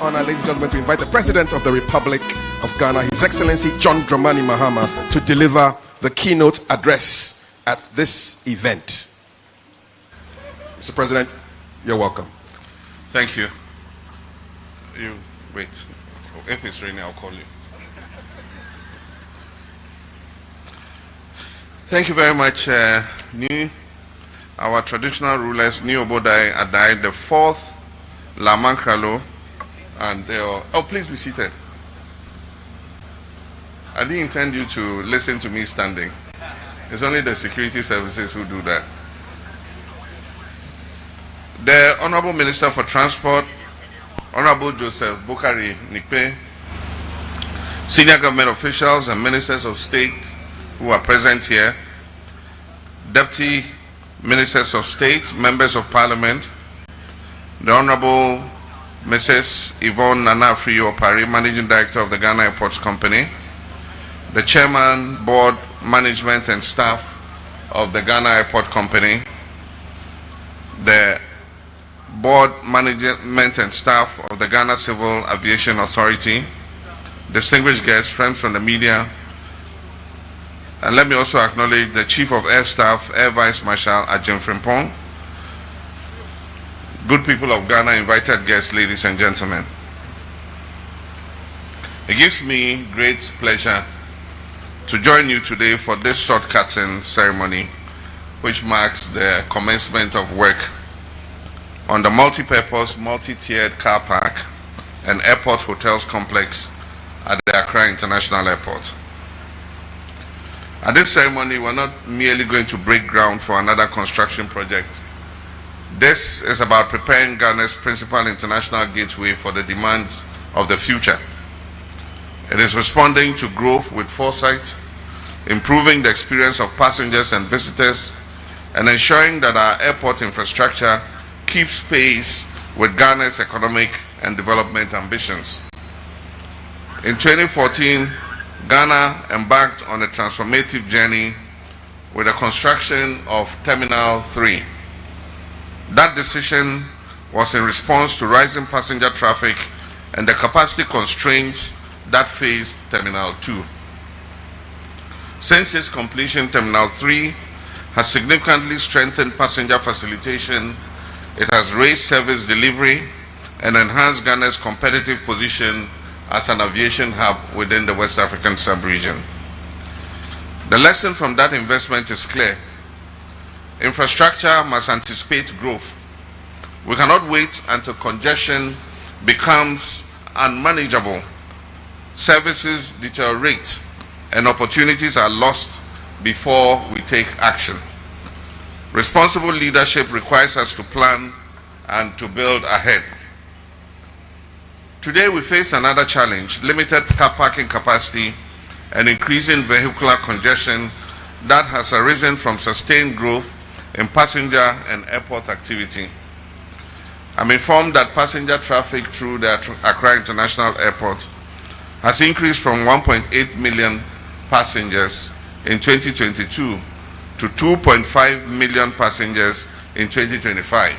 Honor, ladies and gentlemen, to invite the President of the Republic of Ghana, His Excellency John Dramani Mahama, to deliver the keynote address at this event. Mr. President, you're welcome. Thank you. You wait. If it's raining, I'll call you. Thank you very much, our traditional rulers, New Obodai Adai, the fourth Lamankalo. And oh, please be seated. I didn't intend you to listen to me standing. It's only the security services who do that. The Honorable Minister for Transport, Honorable Joseph Bukari Nikpe, senior government officials and ministers of state who are present here, deputy ministers of state, members of parliament, the Honorable Mrs. Yvonne Nana Friyo-Opare, Managing Director of the Ghana Airports Company, the Chairman, Board, Management and Staff of the Ghana Airport Company, the Board, Management and Staff of the Ghana Civil Aviation Authority, distinguished guests, friends from the media, and let me also acknowledge the Chief of Air Staff, Air Vice Marshal Ajim Frimpong, good people of Ghana, invited guests, ladies and gentlemen. It gives me great pleasure to join you today for this sod-cutting ceremony, which marks the commencement of work on the multi-purpose, multi-tiered car park and airport hotels complex at the Accra International Airport. At this ceremony, we're not merely going to break ground for another construction project. This is about preparing Ghana's principal international gateway for the demands of the future. It is responding to growth with foresight, improving the experience of passengers and visitors, and ensuring that our airport infrastructure keeps pace with Ghana's economic and development ambitions. In 2014, Ghana embarked on a transformative journey with the construction of Terminal 3. That decision was in response to rising passenger traffic and the capacity constraints that faced Terminal 2. Since its completion, Terminal 3 has significantly strengthened passenger facilitation, it has raised service delivery, and enhanced Ghana's competitive position as an aviation hub within the West African sub-region. The lesson from that investment is clear. Infrastructure must anticipate growth. We cannot wait until congestion becomes unmanageable services deteriorate, and opportunities are lost before we take action. Responsible leadership requires us to plan and to build ahead. Today we face another challenge: limited car parking capacity and increasing vehicular congestion that has arisen from sustained growth in passenger and airport activity. I'm informed that passenger traffic through the Accra International Airport has increased from 1.8 million passengers in 2022 to 2.5 million passengers in 2025.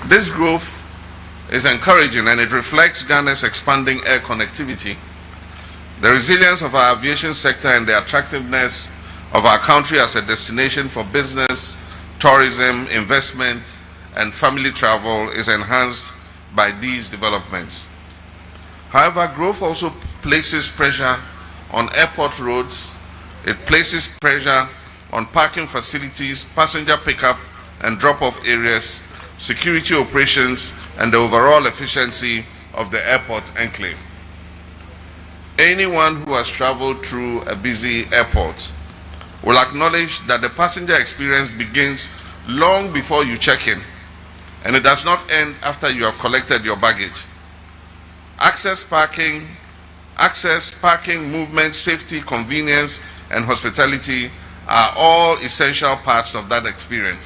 This growth is encouraging, and it reflects Ghana's expanding air connectivity, the resilience of our aviation sector, and the attractiveness of our country as a destination for business, tourism, investment, and family travel is enhanced by these developments. However, growth also places pressure on airport roads. It places pressure on parking facilities, passenger pickup and drop-off areas, security operations, and the overall efficiency of the airport enclave. Anyone who has traveled through a busy airport will acknowledge that the passenger experience begins long before you check in, and it does not end after you have collected your baggage. Access, parking, movement, safety, convenience, and hospitality are all essential parts of that experience.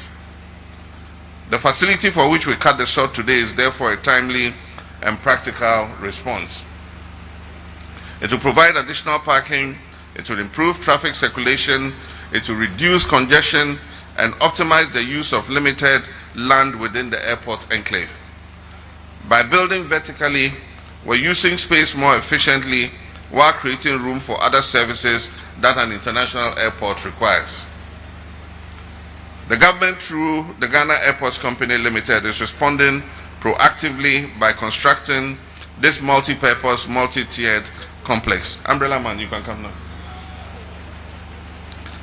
The facility for which we cut the short today is therefore a timely and practical response. It will provide additional parking, it will improve traffic circulation, it will reduce congestion, and optimize the use of limited land within the airport enclave. By building vertically, we're using space more efficiently while creating room for other services that an international airport requires. The government, through the Ghana Airports Company Limited, is responding proactively by constructing this multi-purpose, multi-tiered complex. Umbrella man, you can come now.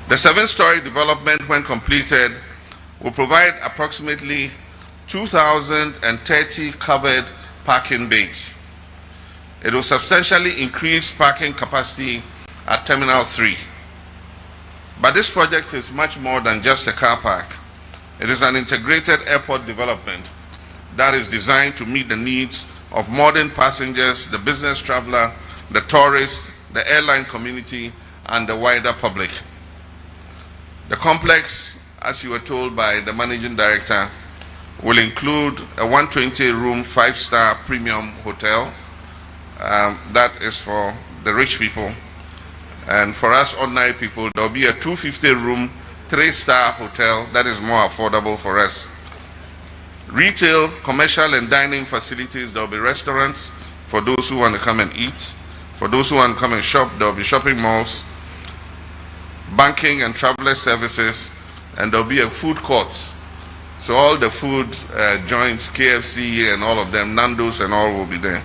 The 7-story development, when completed, will provide approximately 2,030 covered parking bays. It will substantially increase parking capacity at Terminal 3. But this project is much more than just a car park. It is an integrated airport development that is designed to meet the needs of modern passengers, the business traveler, the tourist, the airline community, and the wider public. The complex, as you were told by the managing director, will include a 120-room, 5-star premium hotel. That is for the rich people. And for us ordinary people, there will be a 250-room, 3-star hotel that is more affordable for us. Retail, commercial, and dining facilities. There will be restaurants for those who want to come and eat. For those who want to come and shop, there will be shopping malls, banking and traveler services, and there will be a food court. So all the food joints, KFC and all of them, Nando's and all will be there.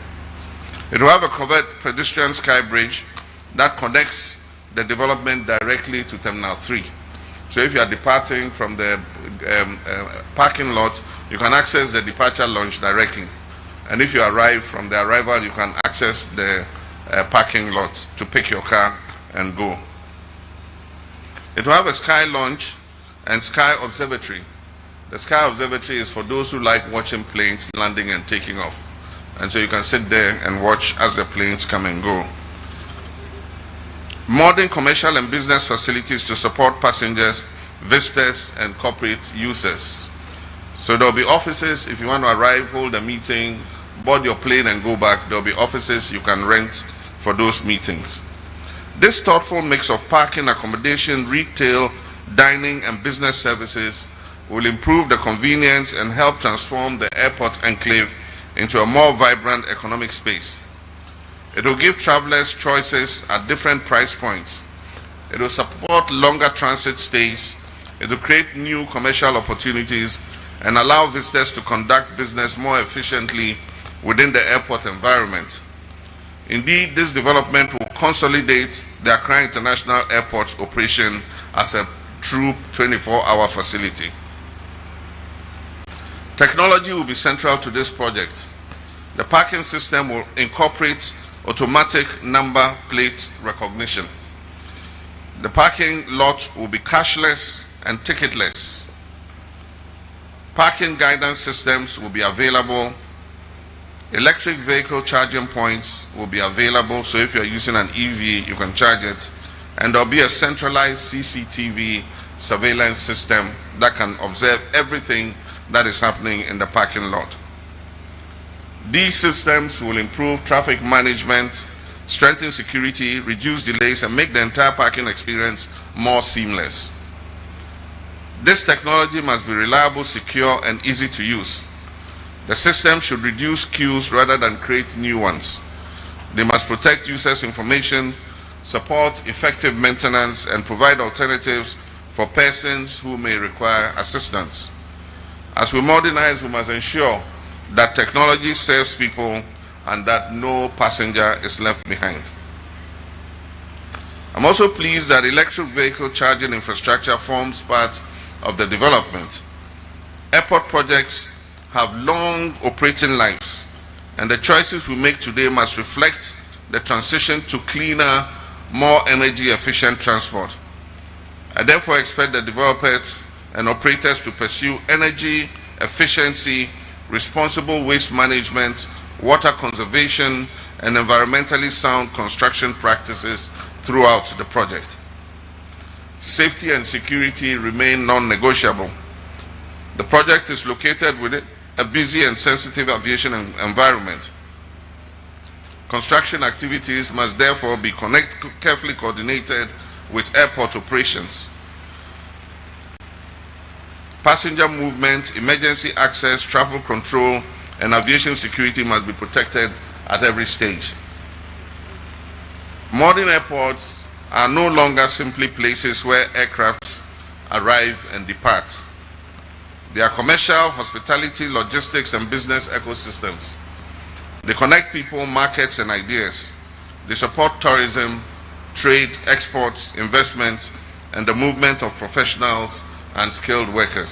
It will have a covered pedestrian sky bridge that connects the development directly to Terminal 3. So if you are departing from the parking lot, you can access the departure lounge directly. And if you arrive from the arrival, you can access the parking lot to pick your car and go. It will have a sky lounge and sky observatory. The sky observatory is for those who like watching planes landing and taking off. And so you can sit there and watch as the planes come and go. Modern commercial and business facilities to support passengers, visitors, and corporate users. So there will be offices. If you want to arrive, hold a meeting, board your plane and go back, there will be offices you can rent for those meetings. This thoughtful mix of parking, accommodation, retail, dining, and business services will improve the convenience and help transform the airport enclave into a more vibrant economic space. It will give travelers choices at different price points. It will support longer transit stays. It will create new commercial opportunities and allow visitors to conduct business more efficiently within the airport environment. Indeed, this development will consolidate the Accra International Airport's operation as a true 24-hour facility. Technology will be central to this project. The parking system will incorporate automatic number plate recognition. The parking lot will be cashless and ticketless. Parking guidance systems will be available. Electric vehicle charging points will be available, so if you're using an EV, you can charge it. And there'll be a centralized CCTV surveillance system that can observe everything that is happening in the parking lot. These systems will improve traffic management, strengthen security, reduce delays, and make the entire parking experience more seamless. This technology must be reliable, secure, and easy to use. The system should reduce queues rather than create new ones. They must protect users' information, support effective maintenance, and provide alternatives for persons who may require assistance. As we modernize, we must ensure that technology serves people and that no passenger is left behind. I'm also pleased that electric vehicle charging infrastructure forms part of the development. Airport projects have long operating lives, and the choices we make today must reflect the transition to cleaner, more energy efficient transport. I therefore expect the developers and operators to pursue energy efficiency, responsible waste management, water conservation, and environmentally sound construction practices throughout the project. Safety and security remain non-negotiable. The project is located within a busy and sensitive aviation environment. Construction activities must therefore be carefully coordinated with airport operations. Passenger movement, emergency access, travel control, and aviation security must be protected at every stage. Modern airports are no longer simply places where aircraft arrive and depart. They are commercial, hospitality, logistics, and business ecosystems. They connect people, markets, and ideas. They support tourism, trade, exports, investments, and the movement of professionals and skilled workers.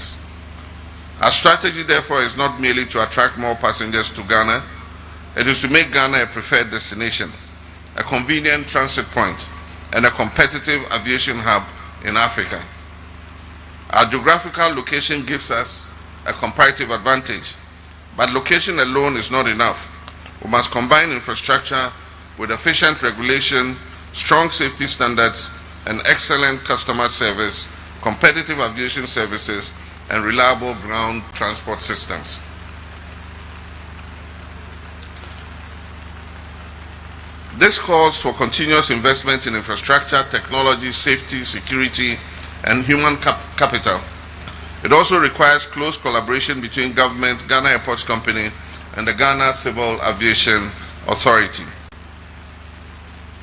Our strategy, therefore, is not merely to attract more passengers to Ghana. It is to make Ghana a preferred destination, a convenient transit point, and a competitive aviation hub in Africa. Our geographical location gives us a comparative advantage, but location alone is not enough. We must combine infrastructure with efficient regulation, strong safety standards, and excellent customer service, competitive aviation services, and reliable ground transport systems. This calls for continuous investment in infrastructure, technology, safety, security, and human capital. It also requires close collaboration between government, Ghana Airports Company, and the Ghana Civil Aviation Authority.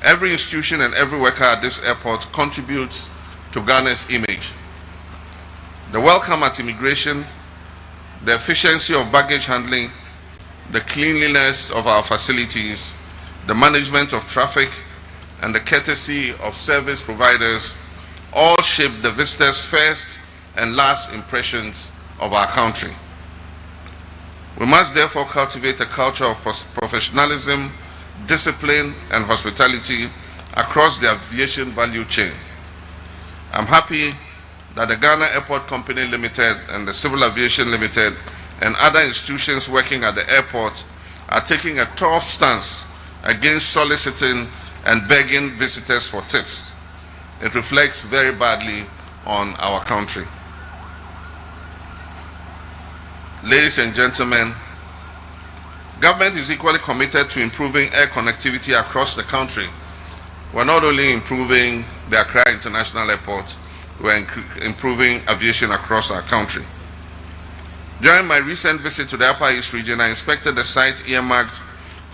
Every institution and every worker at this airport contributes to Ghana's image. The welcome at immigration, the efficiency of baggage handling, the cleanliness of our facilities, the management of traffic, and the courtesy of service providers all shape the visitor's first and last impressions of our country. We must therefore cultivate a culture of professionalism, discipline, and hospitality across the aviation value chain. I'm happy that the Ghana Airport Company Limited and the Civil Aviation Limited and other institutions working at the airport are taking a tough stance against soliciting and begging visitors for tips. It reflects very badly on our country. Ladies and gentlemen, government is equally committed to improving air connectivity across the country. We're not only improving the Accra International Airport, we're improving aviation across our country. During my recent visit to the Upper East region, I inspected the site earmarked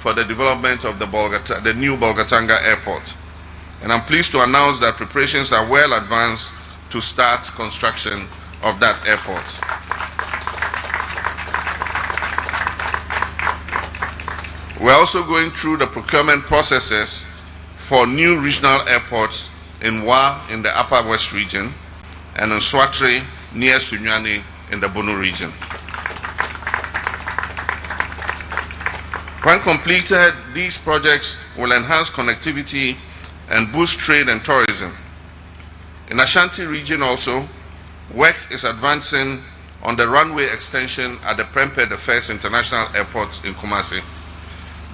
for the development of the new Bolgatanga Airport. And I'm pleased to announce that preparations are well advanced to start construction of that airport. We're also going through the procurement processes for new regional airports in Wa in the Upper West region and in Swatre near Sunyani in the Bono region. When completed, these projects will enhance connectivity and boost trade and tourism. In Ashanti region also, work is advancing on the runway extension at the Prempeh the First International Airport in Kumasi.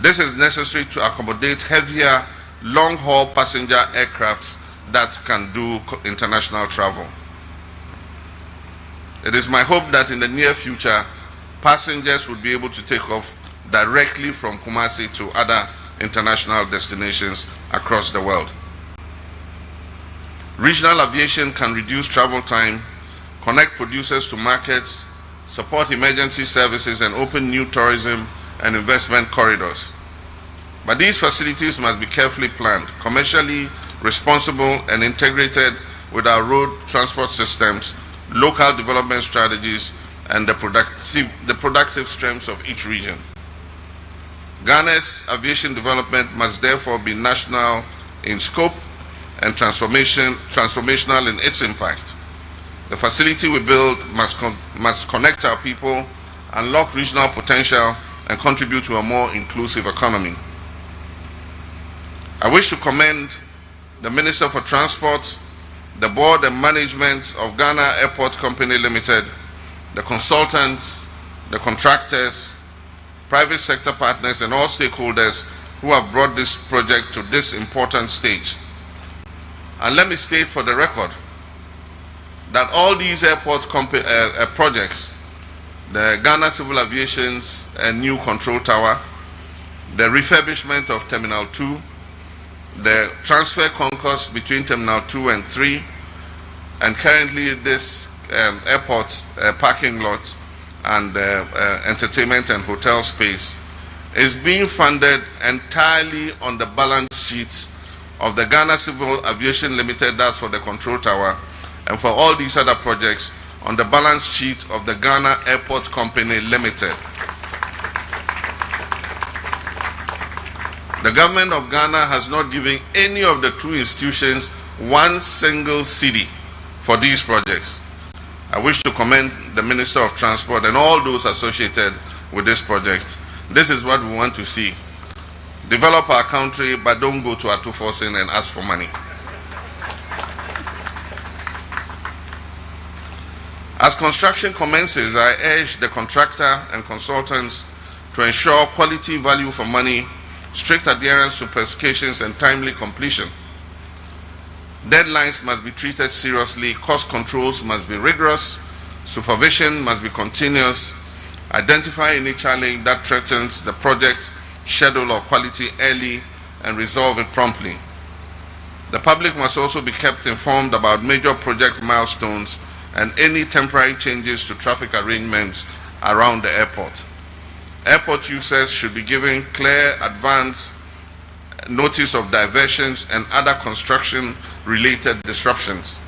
This is necessary to accommodate heavier, long-haul passenger aircrafts that can do international travel. It is my hope that in the near future, passengers will be able to take off directly from Kumasi to other international destinations across the world. Regional aviation can reduce travel time, connect producers to markets, support emergency services, and open new tourism and investment corridors. But these facilities must be carefully planned, commercially responsible, and integrated with our road transport systems, local development strategies, and the productive strengths of each region. Ghana's aviation development must therefore be national in scope and transformational in its impact. The facility we build must connect our people, unlock regional potential, and contribute to a more inclusive economy. I wish to commend the Minister for Transport, the board and management of Ghana Airport Company Limited, the consultants, the contractors, private sector partners, and all stakeholders who have brought this project to this important stage. And let me state for the record that all these airport projects, the Ghana Civil Aviation's new control tower, the refurbishment of Terminal 2, the transfer concourse between Terminal 2 and 3, and currently this airport parking lot and entertainment and hotel space is being funded entirely on the balance sheets of the Ghana Civil Aviation Limited, that's for the control tower, and for all these other projects on the balance sheet of the Ghana Airport Company Limited. The government of Ghana has not given any of the two institutions one single cedi for these projects. I wish to commend the Minister of Transport and all those associated with this project. This is what we want to see. Develop our country, but don't go to Atufosin and ask for money. As construction commences, I urge the contractor and consultants to ensure quality value for money, strict adherence to specifications, and timely completion. Deadlines must be treated seriously, cost controls must be rigorous, supervision must be continuous, identify any challenge that threatens the project schedule or quality early, and resolve it promptly. The public must also be kept informed about major project milestones and any temporary changes to traffic arrangements around the airport. Airport users should be given clear advance notice of diversions and other construction-related disruptions.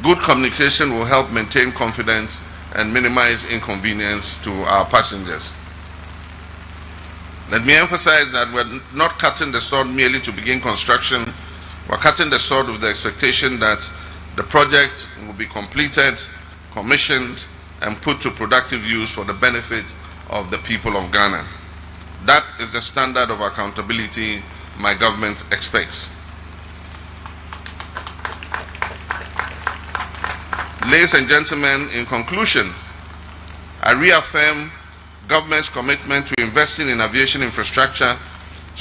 Good communication will help maintain confidence and minimize inconvenience to our passengers. Let me emphasize that we're not cutting the sword merely to begin construction. We're cutting the sword with the expectation that the project will be completed, commissioned, and put to productive use for the benefit of the people of Ghana. That is the standard of accountability my government expects. Ladies and gentlemen, in conclusion, I reaffirm government's commitment to investing in aviation infrastructure,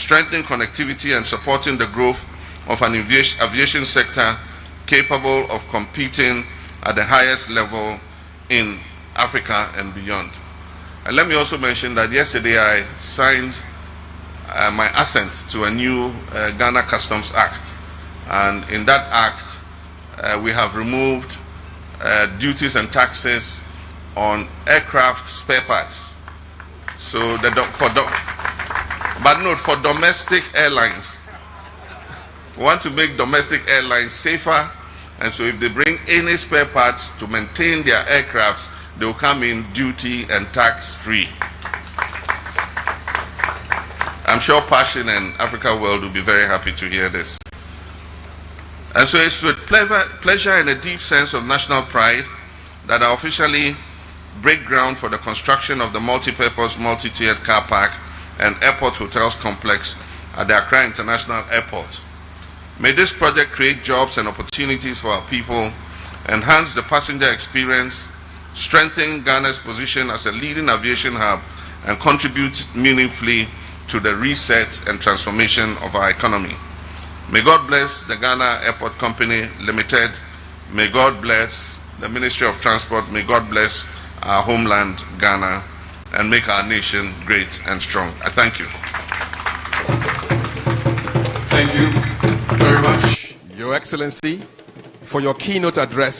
strengthening connectivity, and supporting the growth of an aviation sector capable of competing at the highest level in Africa and beyond. And let me also mention that yesterday I signed my assent to a new Ghana Customs Act. And in that act, we have removed duties and taxes on aircraft spare parts. So, for domestic airlines, we want to make domestic airlines safer, and so if they bring any spare parts to maintain their aircrafts, they will come in duty and tax free. I'm sure Passion and Africa World will be very happy to hear this. And so it's with pleasure and a deep sense of national pride that I officially break ground for the construction of the multi-purpose, multi-tiered car park and Airport Hotels Complex at the Accra International Airport. May this project create jobs and opportunities for our people, enhance the passenger experience, strengthen Ghana's position as a leading aviation hub, and contribute meaningfully to the reset and transformation of our economy. May God bless the Ghana Airport Company Limited. May God bless the Ministry of Transport. May God bless our homeland, Ghana, and make our nation great and strong. I thank you. Thank you very much, Your Excellency, for your keynote address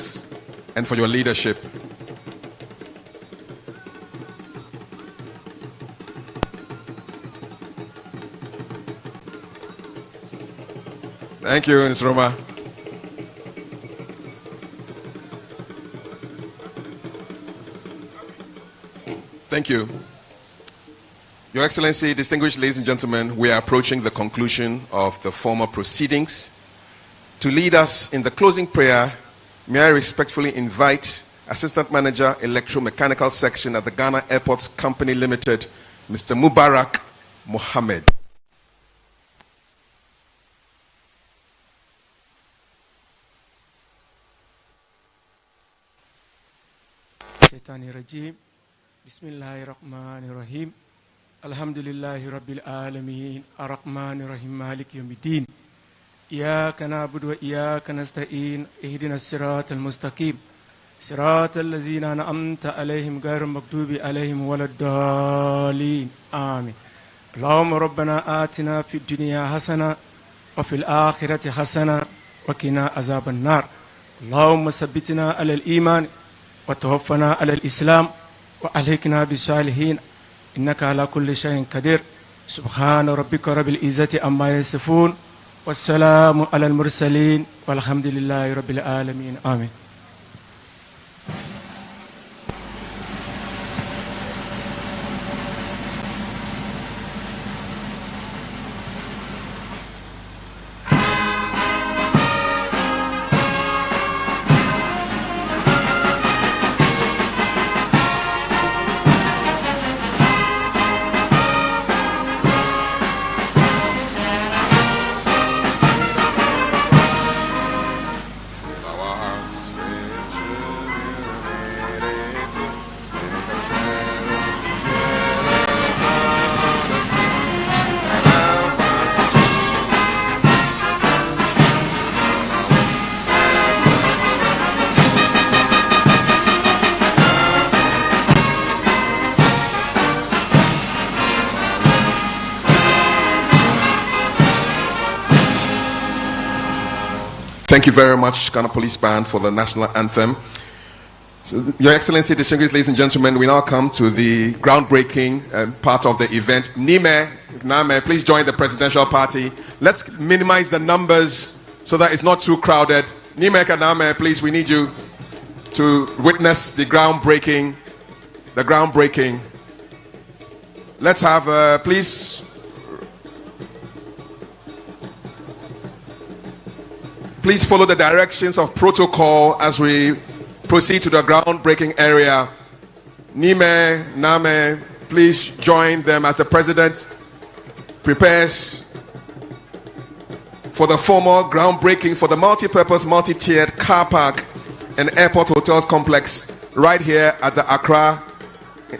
and for your leadership. Thank you, Ms. Roma. Thank you. Your Excellency, distinguished ladies and gentlemen, we are approaching the conclusion of the formal proceedings. To lead us in the closing prayer, may I respectfully invite Assistant Manager, Electromechanical Section at the Ghana Airports Company Limited, Mr. Mubarak Mohammed. Rajim. Bismillahirrahmanirrahim. Alhamdulillahi Rabbil Alameen. Ar-Rahmanirrahim. Malik Yawmiddin. Iyaka na'budu wa iyaka nasta'in. Ihdina as-siratal mustaqim. Siratal ladzina an'amta alayhim ghayril maghdubi alayhim waladdallin. Amin. Allahumma rabbana atina fid dunya hasana wa fil akhirati hasana wa qina azaban nar. Allahumma sabbitna alal iman وتوفنا على الإسلام وألهكنا بالصالحين إنك على كل شيء قدير سبحان ربك رب العزة عما يصفون والسلام على المرسلين والحمد لله رب العالمين آمين. Thank you very much, Ghana Police Band, for the national anthem. So, Your Excellency, distinguished ladies and gentlemen, we now come to the groundbreaking part of the event. Name, please join the presidential party. Let's minimize the numbers so that it's not too crowded. Name, please, we need you to witness the groundbreaking. Let's have, please. Please follow the directions of protocol as we proceed to the groundbreaking area. Name, please join them as the President prepares for the formal groundbreaking for the multi-purpose, multi-tiered car park and airport hotels complex right here at the Accra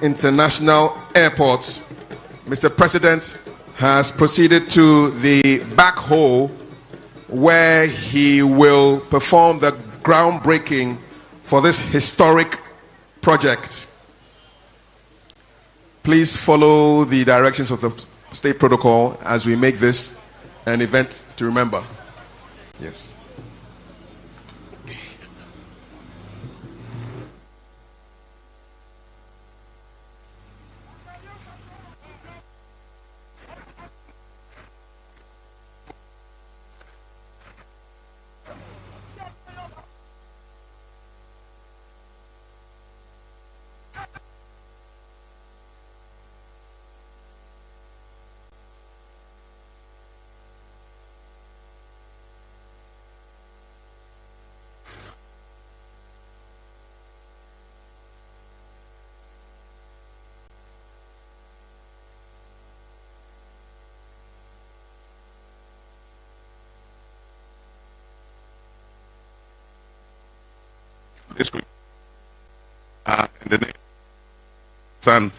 International Airport. Mr. President has proceeded to the back hall where he will perform the groundbreaking for this historic project. Please follow the directions of the state protocol as we make this an event to remember. Yes. this week. In the name of the Son.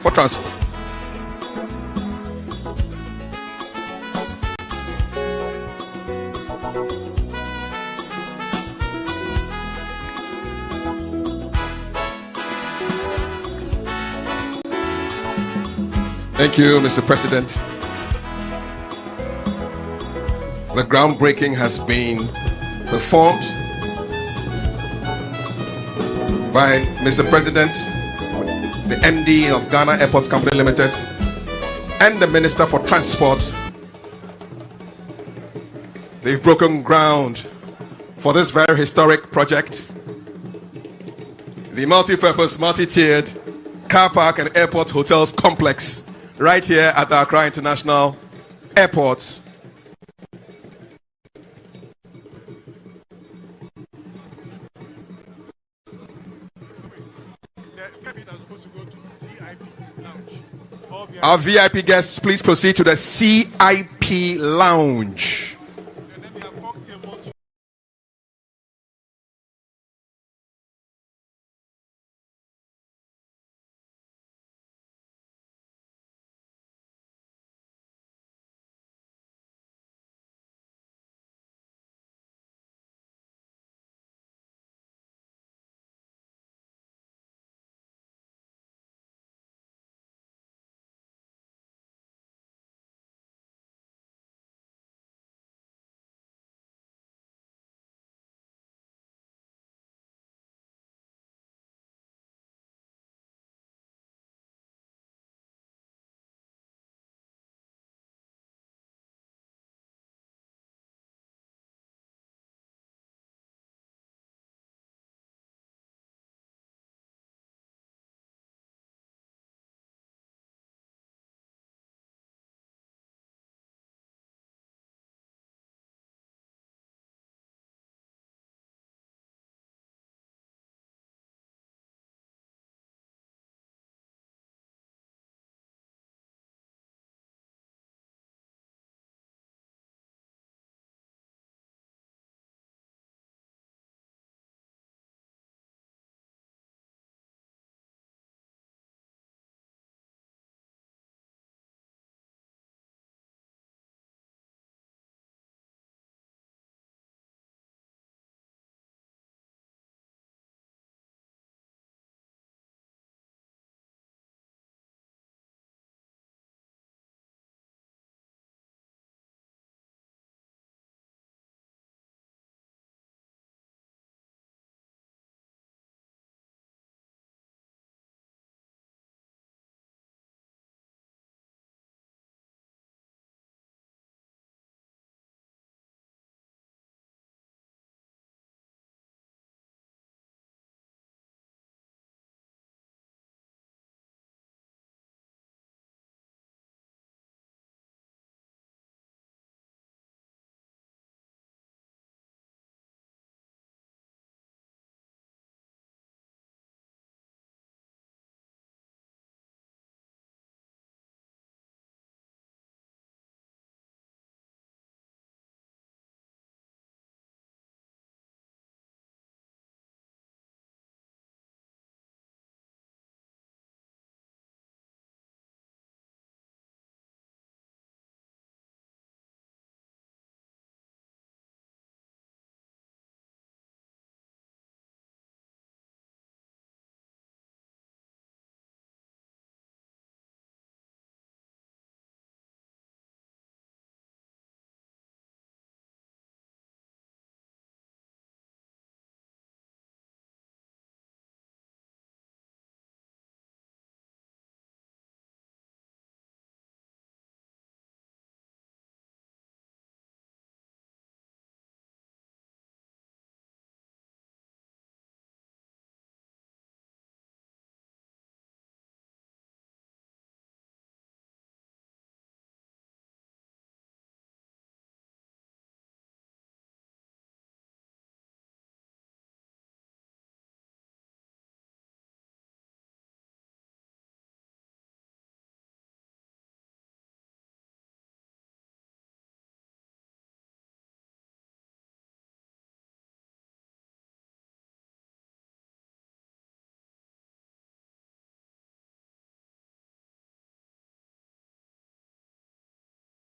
For transport. Thank you, Mr. President. The groundbreaking has been performed by Mr. President, the MD of Ghana Airports Company Limited, and the Minister for Transport. They've broken ground for this very historic project, the multi-purpose, multi-tiered car park and airport hotels complex right here at the Accra International Airport. Our VIP guests, please proceed to the CIP lounge.